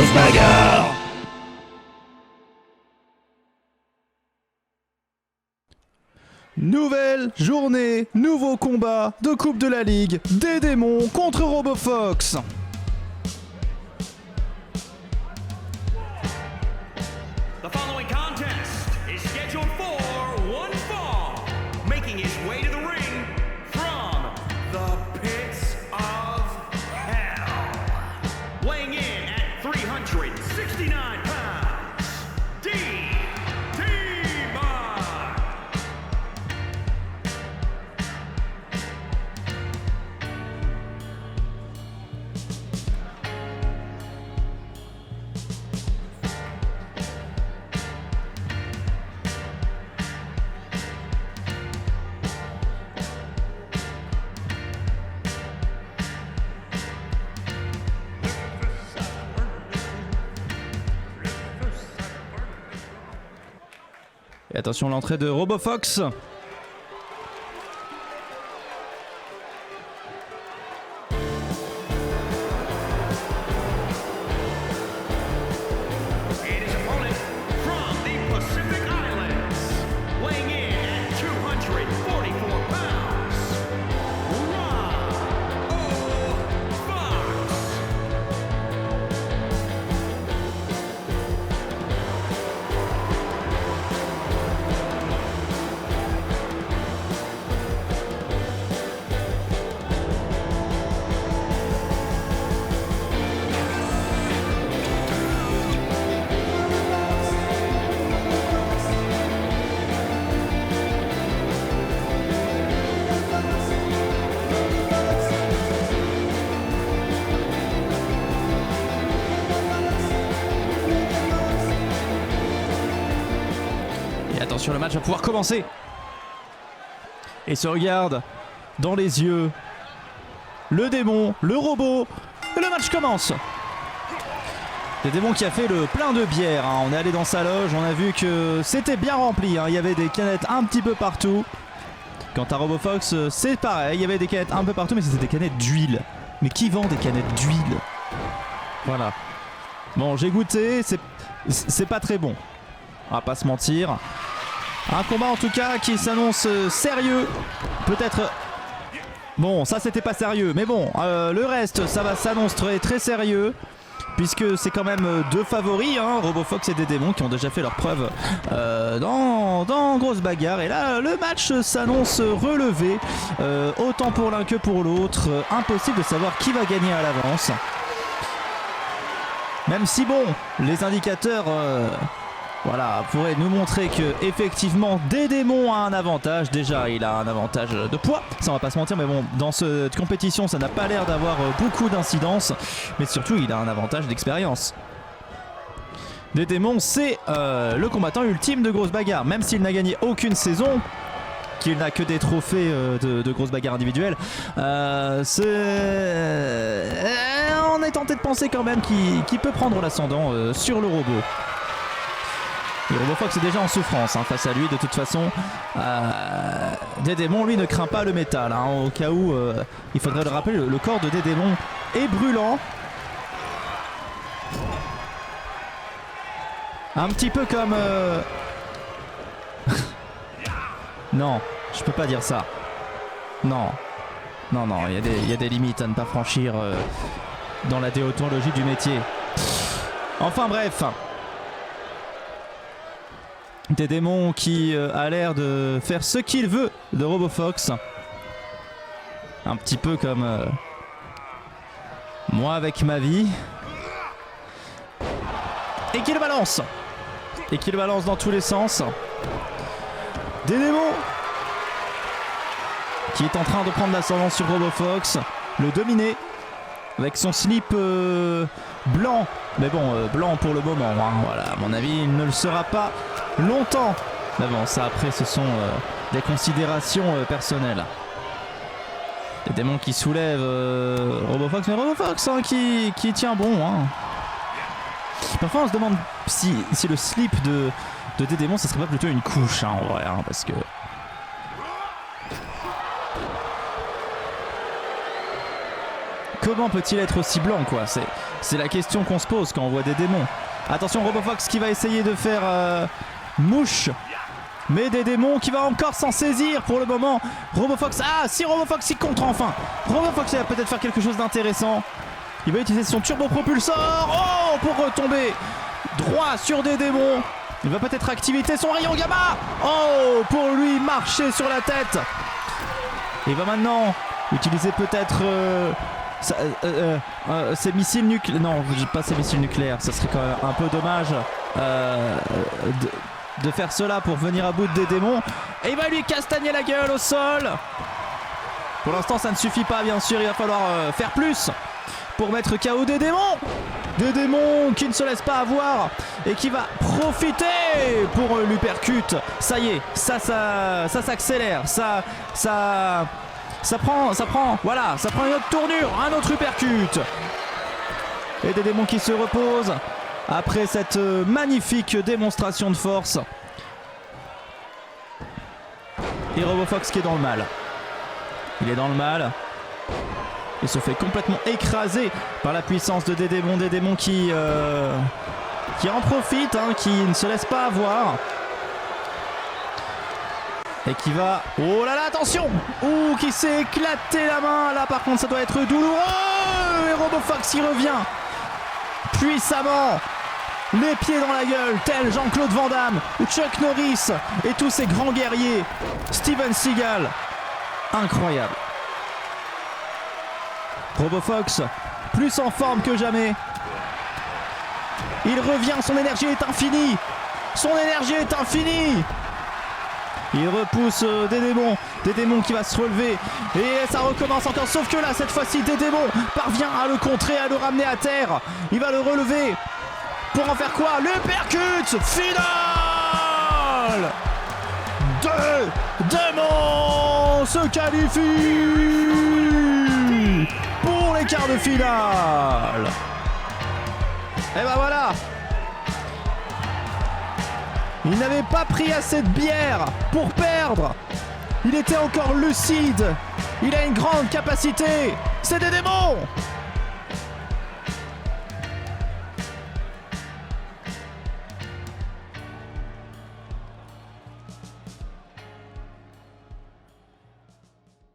grosse bagarre. Nouvelle journée, nouveau combat de Coupe de la Ligue, des démons contre RoboFox. The following contest is scheduled for one fall, making his way to the ring from the pits of hell. Weighing in at 369 pounds, D-Demon. Et attention l'entrée de RoboFox. And his opponent from the Pacific Islands, weighing in at 244 pounds, RoboFox. Et attention, le match va pouvoir commencer. Et se regarde dans les yeux le démon, le robot. Et le match commence. Le démon qui a fait le plein de bière. Hein. On est allé dans sa loge, on a vu que c'était bien rempli. Hein. Il y avait des canettes un petit peu partout. Quant à RoboFox, c'est pareil. Il y avait des canettes un peu partout, mais c'était des canettes d'huile. Mais qui vend des canettes d'huile? Voilà. Bon, j'ai goûté, c'est pas très bon. On va pas se mentir. Un combat en tout cas qui s'annonce sérieux. Peut-être... Bon, ça c'était pas sérieux. Mais bon, le reste, ça va s'annoncer très, très sérieux. Puisque c'est quand même deux favoris, hein, RoboFox et des démons qui ont déjà fait leur preuve dans Grosse Bagarre. Et là, le match s'annonce relevé. Autant pour l'un que pour l'autre. Impossible de savoir qui va gagner à l'avance. Même si bon, les indicateurs... Voilà, pourrait nous montrer que effectivement des démons a un avantage. Déjà, il a un avantage de poids, ça on va pas se mentir, mais bon, dans cette compétition, ça n'a pas l'air d'avoir beaucoup d'incidence, mais surtout, il a un avantage d'expérience. Des démons, c'est le combattant ultime de Grosse Bagarre, même s'il n'a gagné aucune saison, qu'il n'a que des trophées de Grosse Bagarre individuelle. On est tenté de penser quand même qu'il peut prendre l'ascendant sur le robot. Et RoboFox est déjà en souffrance hein, face à lui de toute façon. Dédémon lui ne craint pas le métal hein, au cas où il faudrait le rappeler, le corps de Dédémon est brûlant. Un petit peu comme... Non, je peux pas dire ça. Non, il y a des limites à ne pas franchir dans la déontologie du métier. Enfin bref. Des démons qui a l'air de faire ce qu'il veut de RoboFox. Un petit peu comme moi avec ma vie. Et qui le balance. Et qui le balance dans tous les sens. Des démons qui est en train de prendre l'ascendant sur RoboFox. Le dominer avec son slip blanc. Mais bon, blanc pour le moment. Hein. Voilà, à mon avis, il ne le sera pas longtemps. Mais bon, ça après, ce sont des considérations personnelles. Des démons qui soulèvent RoboFox, mais RoboFox hein, qui tient bon. Hein. Parfois, on se demande si le slip de Dédémon, ça serait pas plutôt une couche, hein, en vrai, hein, parce que... comment peut-il être aussi blanc, quoi? C'est la question qu'on se pose quand on voit des démons. Attention, RoboFox qui va essayer de faire mouche. Mais des démons qui va encore s'en saisir pour le moment. RoboFox, si RoboFox il contre enfin. RoboFox il va peut-être faire quelque chose d'intéressant. Il va utiliser son turbopropulsor. Oh, pour retomber droit sur des démons. Il va peut-être activer son rayon gamma. Oh, pour lui marcher sur la tête. Il va maintenant utiliser peut-être ses missiles nucléaires. Non, pas ses missiles nucléaires. Ça serait quand même un peu dommage de faire cela pour venir à bout des démons. Et il va lui castagner la gueule au sol. Pour l'instant, ça ne suffit pas, bien sûr. Il va falloir faire plus pour mettre KO des démons. Des démons qui ne se laissent pas avoir et qui va profiter pour l'uppercut. Ça y est, ça s'accélère. Ça prend une autre tournure, un autre uppercut. Et des démons qui se reposent après cette magnifique démonstration de force. Et RoboFox qui est dans le mal. Il est dans le mal. Il se fait complètement écraser par la puissance de des démons qui en profitent, qui ne se laissent pas avoir. Et qui va... Oh là là, attention! Ouh, qui s'est éclaté la main. Là, par contre, ça doit être douloureux. Et RoboFox y revient puissamment. Les pieds dans la gueule, tel Jean-Claude Van Damme ou Chuck Norris et tous ces grands guerriers. Steven Seagal. Incroyable. RoboFox, plus en forme que jamais. Il revient, son énergie est infinie. Son énergie est infinie. Il repousse des démons qui va se relever. Et ça recommence encore, sauf que là, cette fois-ci, des démons parvient à le contrer, à le ramener à terre. Il va le relever. Pour en faire quoi? Le percute final. Deux démons se qualifient pour les quarts de finale. Et ben voilà. Il n'avait pas pris assez de bière pour perdre. Il était encore lucide. Il a une grande capacité. C'est des démons.